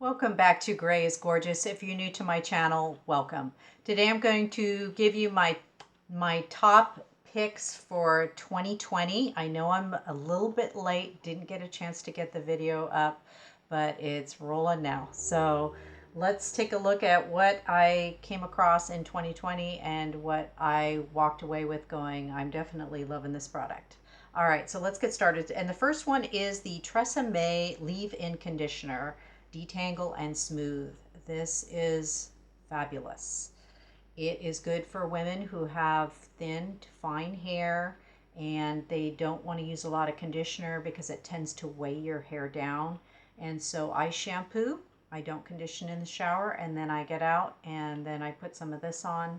Welcome back to Gray is Gorgeous. If you're new to my channel, welcome. Today I'm going to give you my top picks for 2020. I know I'm a little bit late, didn't get a chance to get the video up, but it's rolling now. So let's take a look at what I came across in 2020 and what I walked away with going, I'm definitely loving this product. All right, so let's get started. And the first one is the Tresemme Leave-In Conditioner, Detangle and Smooth. This is fabulous. It is good for women who have thin to fine hair and they don't want to use a lot of conditioner because it tends to weigh your hair down. And so I shampoo, I don't condition in the shower, and then I get out and then I put some of this on,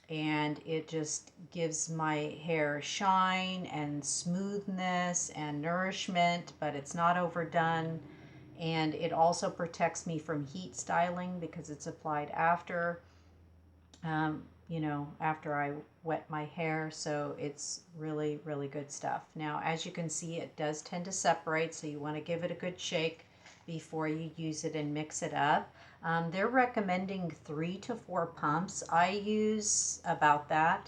and it just gives my hair shine and smoothness and nourishment, but it's not overdone. And it also protects me from heat styling because it's applied after, after I wet my hair. So it's really, really good stuff. Now, as you can see, it does tend to separate, so you want to give it a good shake before you use it and mix it up. They're recommending 3 to 4 pumps. I use about that.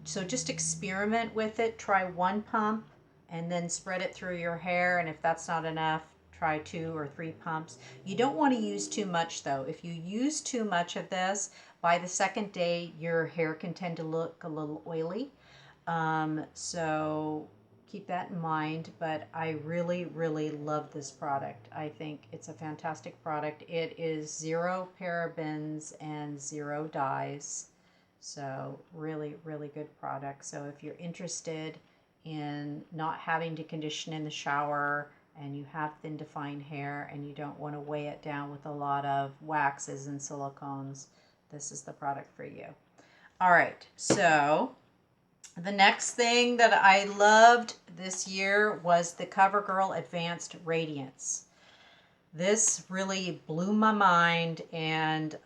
So just experiment with it. Try 1 pump and then spread it through your hair. And if that's not enough, try 2 or 3 pumps. You don't want to use too much though. If you use too much of this, by the second day, your hair can tend to look a little oily. So keep that in mind, but I really, really love this product. I think it's a fantastic product. It is 0 parabens and 0 dyes. So really, really good product. So if you're interested in not having to condition in the shower and you have thin to fine hair and you don't want to weigh it down with a lot of waxes and silicones, this is the product for you. All right, so the next thing that I loved this year was the Covergirl Advanced Radiance. This really blew my mind, and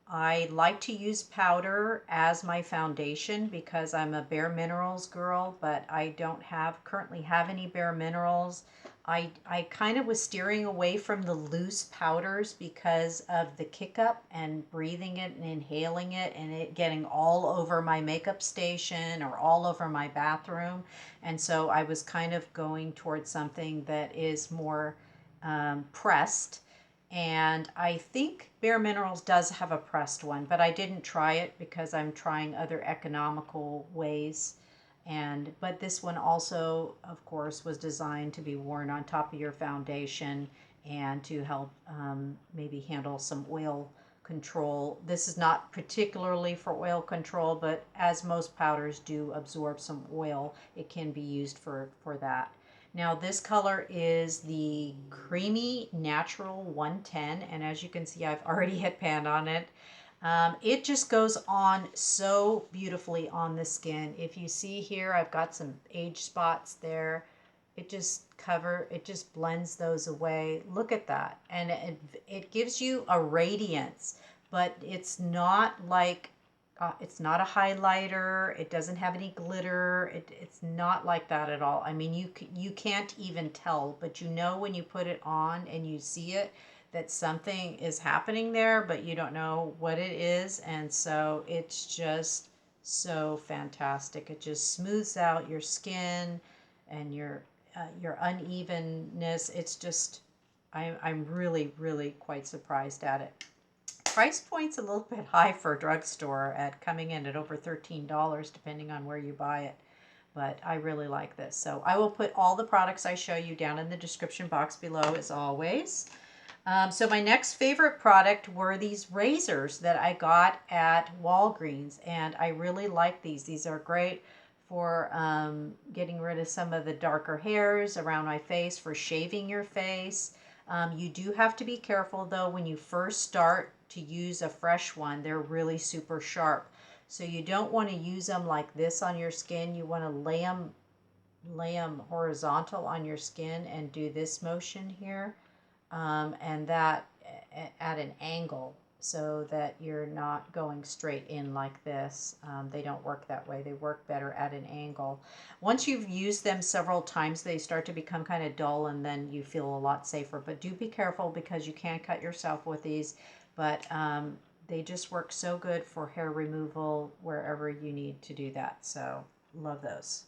I like to use powder as my foundation because I'm a Bare Minerals girl, but I don't currently have any Bare Minerals. I kind of was steering away from the loose powders because of the kick up and breathing it and inhaling it and it getting all over my makeup station or all over my bathroom. And so I was kind of going towards something that is more pressed. And I think Bare Minerals does have a pressed one, but I didn't try it because I'm trying other economical ways. But this one also, of course, was designed to be worn on top of your foundation and to help maybe handle some oil control. This is not particularly for oil control, but as most powders do absorb some oil, it can be used for that. Now this color is the Creamy Natural 110, and as you can see, I've already hit pan on it. It just goes on so beautifully on the skin. If you see here, I've got some age spots there. It just blends those away. Look at that. And it gives you a radiance, but it's not like, it's not a highlighter. It doesn't have any glitter. It's not like that at all. I mean, you can't even tell, but you know when you put it on and you see it, that something is happening there, but you don't know what it is. And so it's just so fantastic. It just smooths out your skin and your unevenness. It's just, I'm really, really quite surprised at it. Price point's a little bit high for a drugstore at coming in at over $13 depending on where you buy it. But I really like this. So I will put all the products I show you down in the description box below as always. So my next favorite product were these razors that I got at Walgreens, and I really like these. These are great for getting rid of some of the darker hairs around my face, for shaving your face. You do have to be careful though when you first start to use a fresh one. They're really super sharp. So you don't want to use them like this on your skin. You want to lay them horizontal on your skin and do this motion here. And that at an angle. so that you're not going straight in like this. They don't work that way. They work better at an angle. Once you've used them several times, they start to become kind of dull, and then you feel a lot safer. But do be careful because you can cut yourself with these. But they just work so good for hair removal wherever you need to do that. So love those.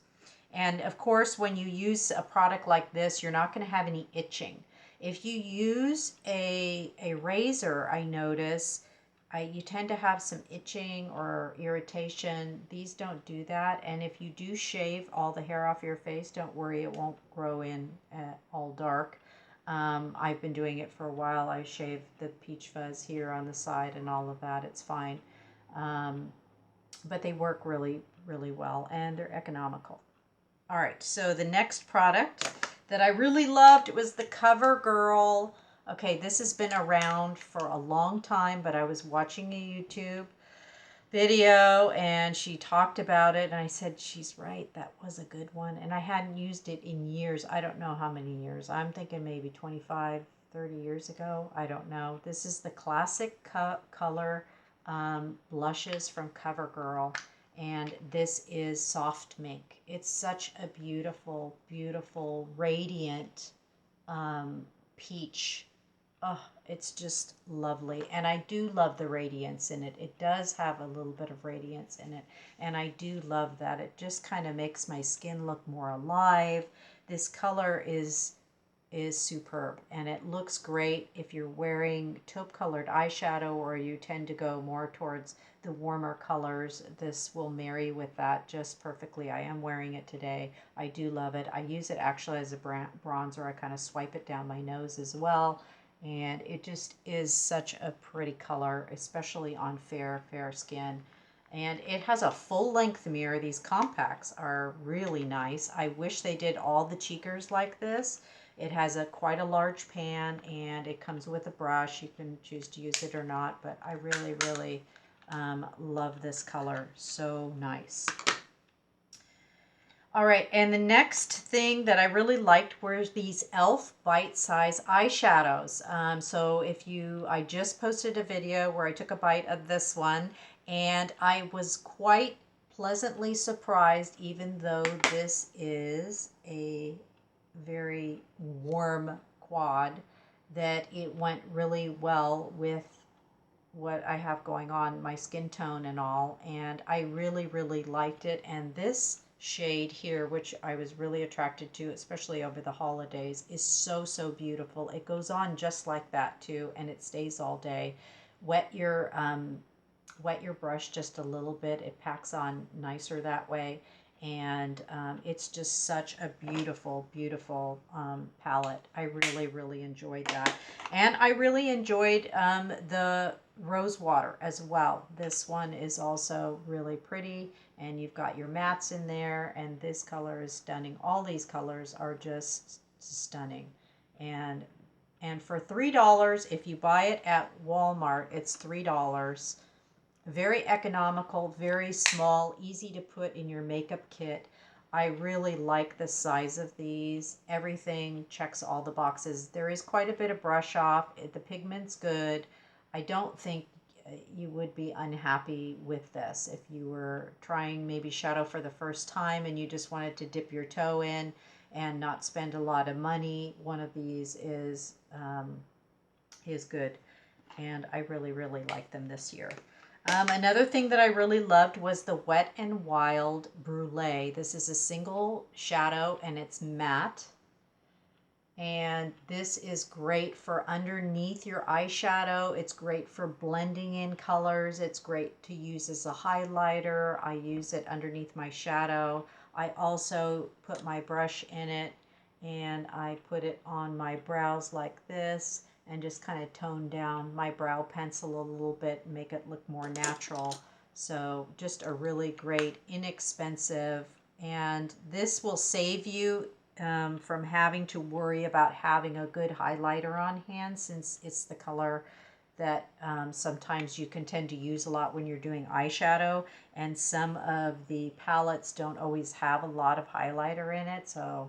And of course, when you use a product like this, you're not going to have any itching. If you use a razor, I notice you tend to have some itching or irritation. These don't do that. And if you do shave all the hair off your face, don't worry, it won't grow in all dark. I've been doing it for a while. I shave the peach fuzz here on the side and all of that. It's fine. But they work really, really well, and they're economical. All right, so the next product that I really loved was the Covergirl. Okay, this has been around for a long time, but I was watching a YouTube video and she talked about it, and I said, she's right, that was a good one. And I hadn't used it in years. I don't know how many years. I'm thinking maybe 25, 30 years ago. I don't know. This is the classic color blushes from Covergirl. And this is soft mink. It's such a beautiful, beautiful, radiant peach. Oh, it's just lovely. And I do love the radiance in it. It does have a little bit of radiance in it. And I do love that. It just kind of makes my skin look more alive. This color is superb, and it looks great if you're wearing taupe colored eyeshadow or you tend to go more towards the warmer colors. This will marry with that just perfectly. I am wearing it today. I do love it. I use it actually as a bronzer. I kind of swipe it down my nose as well, and it just is such a pretty color, especially on fair skin. And it has a full length mirror. These compacts are really nice. I wish they did all the cheekers like this. It has quite a large pan, and it comes with a brush. You can choose to use it or not, but I really, really love this color. So nice. All right, and the next thing that I really liked were these e.l.f. bite-size eyeshadows. I just posted a video where I took a bite of this one, and I was quite pleasantly surprised, even though this is a very warm quad, that it went really well with what I have going on, my skin tone and all, and I really, really liked it. And this shade here, which I was really attracted to, especially over the holidays, is so, so beautiful. It goes on just like that too, and it stays all day. Wet your brush just a little bit. It packs on nicer that way. And it's just such a beautiful, beautiful palette. I really, really enjoyed that. And I really enjoyed the rose water as well. This one is also really pretty, and you've got your mattes in there, and this color is stunning. All these colors are just stunning. And for $3, if you buy it at Walmart, it's $3. Very economical, very small, easy to put in your makeup kit. I really like the size of these. Everything checks all the boxes. There is quite a bit of brush off. The pigment's good. I don't think you would be unhappy with this. If you were trying maybe shadow for the first time and you just wanted to dip your toe in and not spend a lot of money, one of these is good. And I really, really like them this year. Another thing that I really loved was the Wet n Wild Brule. This is a single shadow, and it's matte. And this is great for underneath your eyeshadow. It's great for blending in colors. It's great to use as a highlighter. I use it underneath my shadow. I also put my brush in it, and I put it on my brows like this, and just kind of tone down my brow pencil a little bit and make it look more natural. So just a really great, inexpensive, and this will save you from having to worry about having a good highlighter on hand, since it's the color that sometimes you can tend to use a lot when you're doing eyeshadow, and some of the palettes don't always have a lot of highlighter in it. So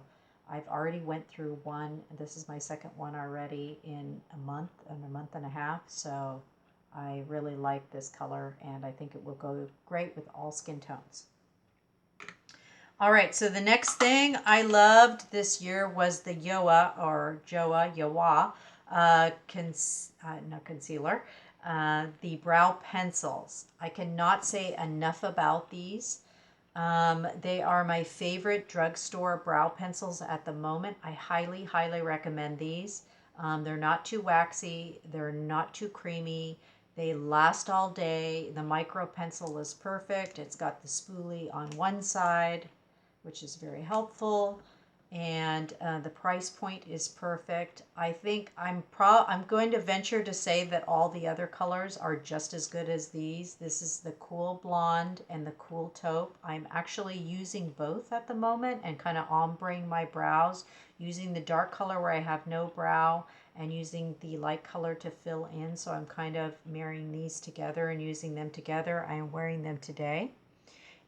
I've already went through one. This is my second one already in a month and a half. So I really like this color, and I think it will go great with all skin tones. All right, so the next thing I loved this year was the Yoa not concealer, the brow pencils. I cannot say enough about these. They are my favorite drugstore brow pencils at the moment. I highly, highly recommend these. They're not too waxy. They're not too creamy. They last all day. The micro pencil is perfect. It's got the spoolie on one side, which is very helpful. And the price point is perfect. I think I'm going to venture to say that all the other colors are just as good as these. This is the Cool Blonde and the Cool Taupe. I'm actually using both at the moment and kind of ombreing my brows, using the dark color where I have no brow and using the light color to fill in. So I'm kind of marrying these together and using them together. I am wearing them today,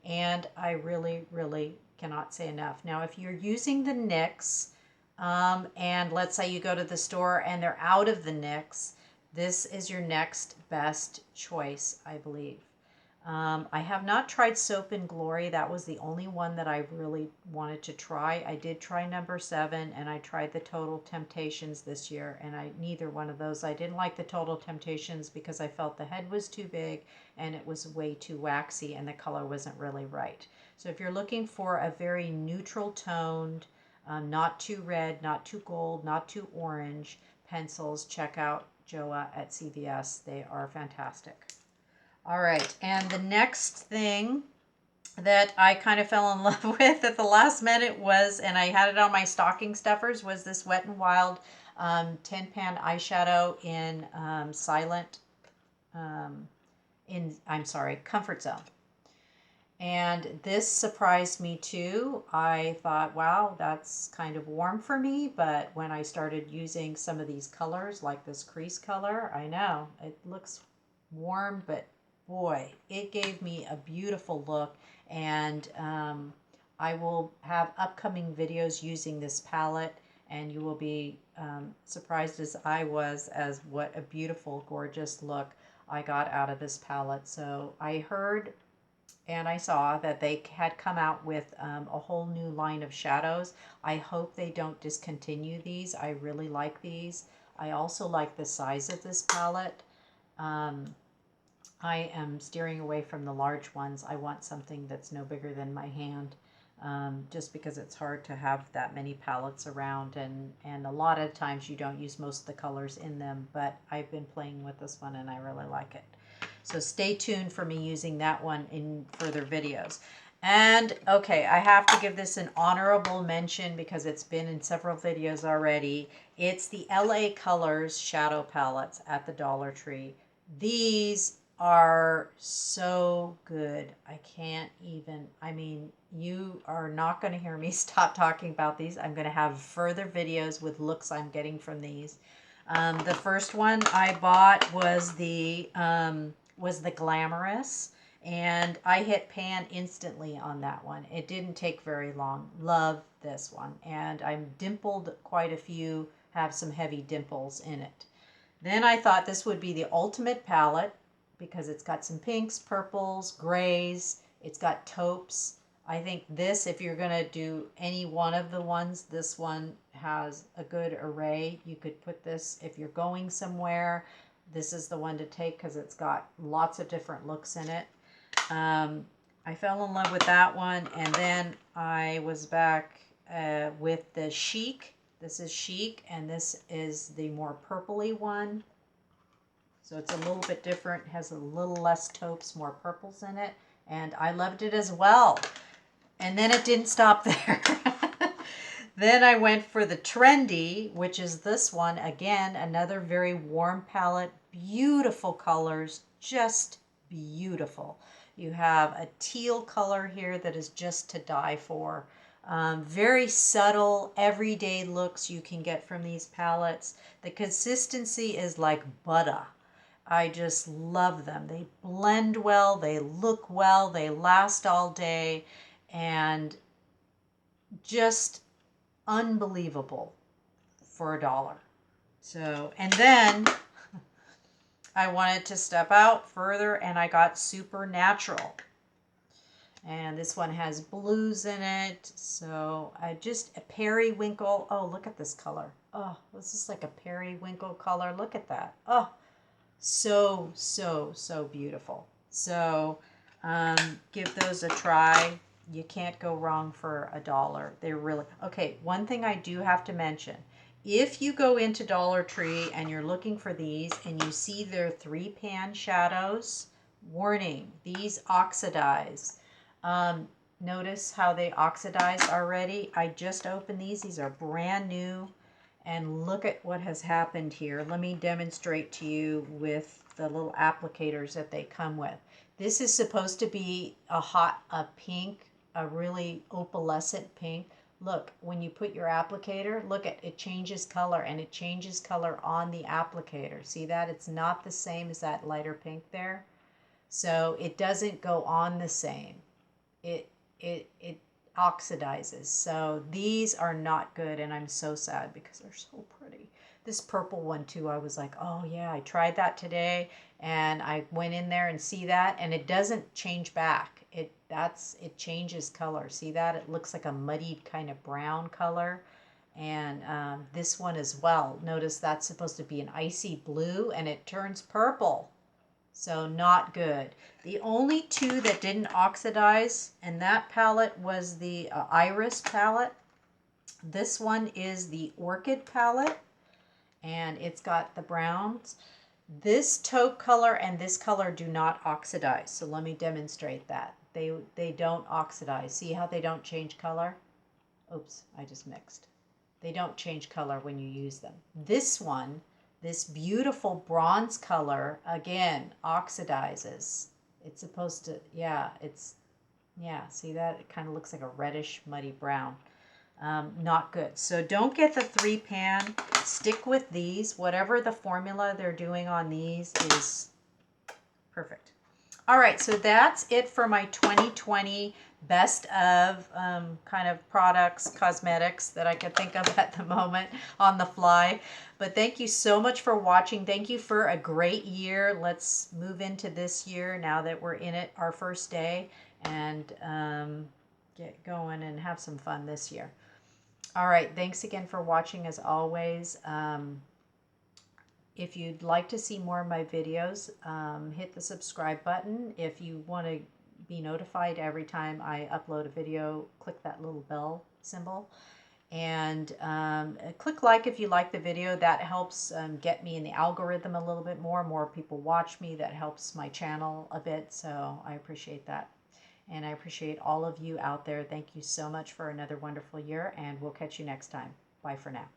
and I really, really cannot say enough. Now, if you're using the NYX, and let's say you go to the store and they're out of the NYX, this is your next best choice, I believe. I have not tried Soap and Glory. That was the only one that I really wanted to try. I did try number 7, and I tried the Total Temptations this year, and neither one of those. I didn't like the Total Temptations because I felt the head was too big and it was way too waxy and the color wasn't really right. So if you're looking for a very neutral toned, not too red, not too gold, not too orange pencils, check out Joa at CVS. They are fantastic. All right, and the next thing that I kind of fell in love with at the last minute was, and I had it on my stocking stuffers, was this Wet n Wild 10-pan eyeshadow in Comfort Zone. And this surprised me too. I thought, wow, that's kind of warm for me. But when I started using some of these colors, like this crease color, I know it looks warm, but boy, it gave me a beautiful look. And I will have upcoming videos using this palette, and you will be surprised as I was as what a beautiful, gorgeous look I got out of this palette. So I heard and I saw that they had come out with a whole new line of shadows. I hope they don't discontinue these. I really like these. I also like the size of this palette. I am steering away from the large ones. I want something that's no bigger than my hand, just because it's hard to have that many palettes around, and a lot of times you don't use most of the colors in them, but I've been playing with this one and I really like it. So stay tuned for me using that one in further videos. And okay, I have to give this an honorable mention because it's been in several videos already. It's the LA Colors shadow palettes at the Dollar Tree. These are so good. I can't even, I mean, you are not going to hear me stop talking about these. I'm going to have further videos with looks I'm getting from these. The first one I bought was the Glamorous, and I hit pan instantly on that one. It didn't take very long. Love this one, and I'm dimpled quite a few, have some heavy dimples in it. Then I thought this would be the ultimate palette because it's got some pinks, purples, grays, it's got taupes. I think this, if you're going to do any one of the ones, this one has a good array. You could put this if you're going somewhere. This is the one to take because it's got lots of different looks in it. I fell in love with that one, and then I was back with the Chic. This is Chic, and this is the more purpley one. So it's a little bit different, has a little less taupes, more purples in it, and I loved it as well. And then it didn't stop there. Then I went for the Trendy, which is this one. Again, another very warm palette, beautiful colors, just beautiful. You have a teal color here that is just to die for. Very subtle, everyday looks you can get from these palettes. The consistency is like butter. I just love them. They blend well, they look well, they last all day, and just unbelievable for $1. So, and then I wanted to step out further and I got Supernatural. And this one has blues in it. So I just a periwinkle. Oh, look at this color. Oh, this is like a periwinkle color. Look at that. Oh, so, so, so beautiful. So give those a try. You can't go wrong for $1. They're really, okay, one thing I do have to mention. If you go into Dollar Tree and you're looking for these and you see their 3-pan shadows, warning, these oxidize. Notice how they oxidize already. I just opened these. These are brand new. And look at what has happened here. Let me demonstrate to you with the little applicators that they come with. This is supposed to be a pink, a really opalescent pink. Look, when you put your applicator, look at it changes color, and it changes color on the applicator. See that? It's not the same as that lighter pink there. So it doesn't go on the same. It oxidizes. So these are not good, and I'm so sad because they're so pretty. This purple one too, I was like, oh yeah, I tried that today, and I went in there and see that, and it doesn't change back. It changes color. See that? It looks like a muddied kind of brown color. And this one as well. Notice that's supposed to be an icy blue, and it turns purple. So not good. The only two that didn't oxidize in that palette was the Iris palette. This one is the Orchid palette, and it's got the browns. This taupe color and this color do not oxidize. So let me demonstrate that. They don't oxidize. See how they don't change color? Oops, I just mixed. They don't change color when you use them. This one, this beautiful bronze color, again, oxidizes. It's supposed to, yeah, see that? It kind of looks like a reddish, muddy brown. Not good. So don't get the 3-pan. Stick with these. Whatever the formula they're doing on these is perfect. All right, so that's it for my 2020 best of kind of products, cosmetics that I could think of at the moment on the fly. But thank you so much for watching. Thank you for a great year. Let's move into this year now that we're in it, our first day, and get going and have some fun this year. All right, thanks again for watching as always. If you'd like to see more of my videos, hit the subscribe button. If you want to be notified every time I upload a video, click that little bell symbol. And click like if you like the video. That helps get me in the algorithm a little bit more. More people watch me. That helps my channel a bit. So I appreciate that. And I appreciate all of you out there. Thank you so much for another wonderful year. And we'll catch you next time. Bye for now.